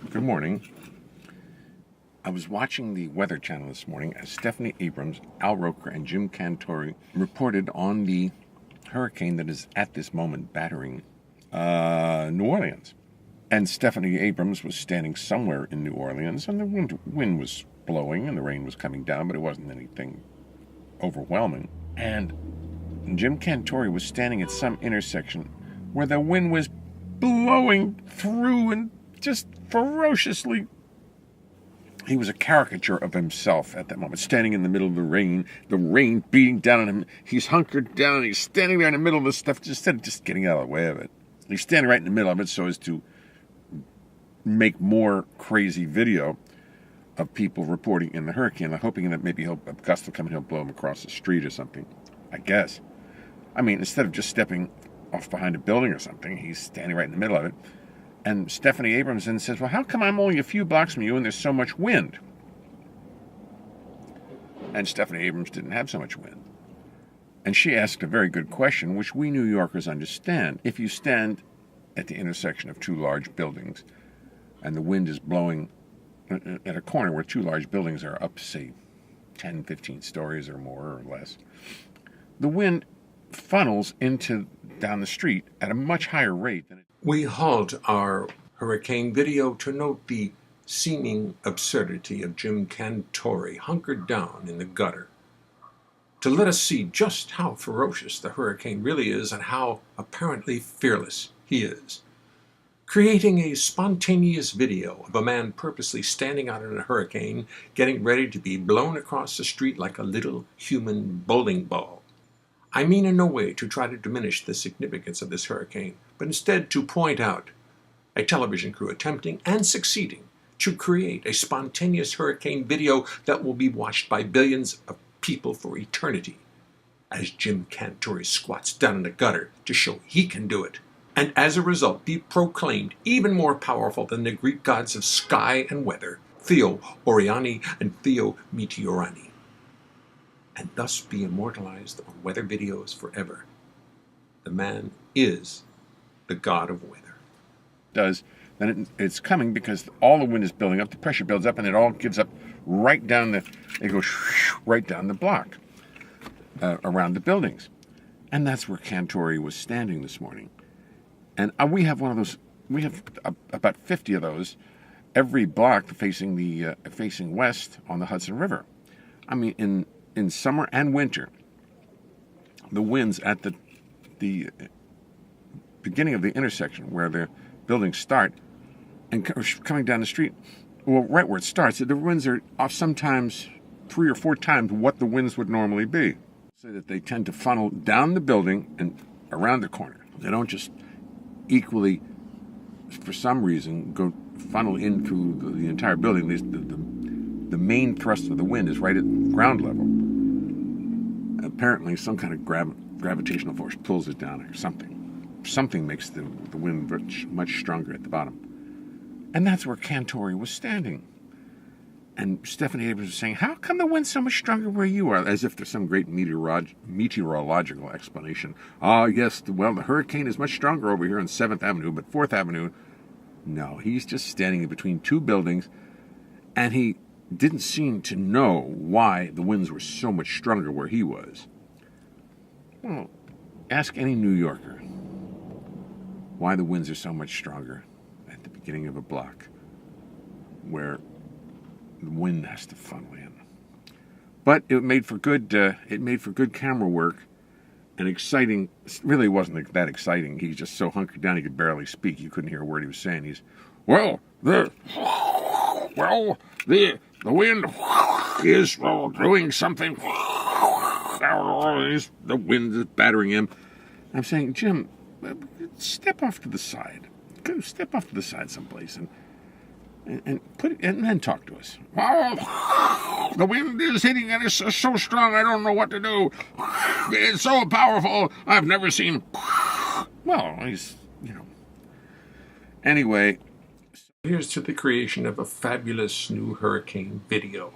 Good morning. I was watching the Weather Channel this morning as Stephanie Abrams, Al Roker, and Jim Cantore reported on the hurricane that is at this moment battering New Orleans. And Stephanie Abrams was standing somewhere in New Orleans, and the wind was blowing and the rain was coming down, but it wasn't anything overwhelming. And Jim Cantore was standing at some intersection where the wind was blowing through and just ferociously. He was a caricature of himself at that moment, standing in the middle of the rain beating down on him. He's hunkered down, he's standing there in the middle of this stuff, instead of just getting out of the way of it. He's standing right in the middle of it so as to make more crazy video of people reporting in the hurricane, hoping that maybe a gust will come and he'll blow him across the street or something, I guess. I mean, instead of just stepping off behind a building or something, he's standing right in the middle of it. And Stephanie Abrams then says, well, how come I'm only a few blocks from you and there's so much wind? And Stephanie Abrams didn't have so much wind. And she asked a very good question, which we New Yorkers understand. If you stand at the intersection of two large buildings and the wind is blowing at a corner where two large buildings are up, say, 10, 15 stories or more or less, the wind funnels down the street at a much higher rate than it. We halt our hurricane video to note the seeming absurdity of Jim Cantore hunkered down in the gutter, to let us see just how ferocious the hurricane really is and how apparently fearless he is. Creating a spontaneous video of a man purposely standing out in a hurricane, getting ready to be blown across the street like a little human bowling ball. I mean in no way to try to diminish the significance of this hurricane, but instead to point out a television crew attempting and succeeding to create a spontaneous hurricane video that will be watched by billions of people for eternity, as Jim Cantore squats down in the gutter to show he can do it, and as a result be proclaimed even more powerful than the Greek gods of sky and weather, Theo Oriani and Theo Meteorani, and thus be immortalized on weather videos forever. The man is the god of weather. Then it's coming because all the wind is building up, the pressure builds up, and it all gives up right down it goes right down the block around the buildings. And that's where Cantore was standing this morning. And we have one of those, we have about 50 of those every block facing west on the Hudson River. I mean, in summer and winter, the winds at the beginning of the intersection where the buildings start and coming down the street, well, right where it starts, the winds are off sometimes 3 or 4 times what the winds would normally be. So that they tend to funnel down the building and around the corner. They don't just equally, for some reason, go funnel in through the entire building. The main thrust of the wind is right at ground level. Apparently, some kind of gravitational force pulls it down or something. Something makes the wind much stronger at the bottom. And that's where Cantore was standing. And Stephanie Abrams was saying, how come the wind's so much stronger where you are? As if there's some great meteorological explanation. Yes, the hurricane is much stronger over here on 7th Avenue, but 4th Avenue, no, he's just standing in between two buildings, and he didn't seem to know why the winds were so much stronger where he was. Well, ask any New Yorker why the winds are so much stronger at the beginning of a block where the wind has to funnel in. But it made for good camera work and exciting. It really wasn't that exciting. He's just so hunkered down he could barely speak. You couldn't hear a word he was saying. The wind is doing something. The wind is battering him. I'm saying, Jim, step off to the side. Go step off to the side someplace and then talk to us. The wind is hitting and it's so strong I don't know what to do. It's so powerful I've never seen. Well, Anyway. Here's to the creation of a fabulous new hurricane video.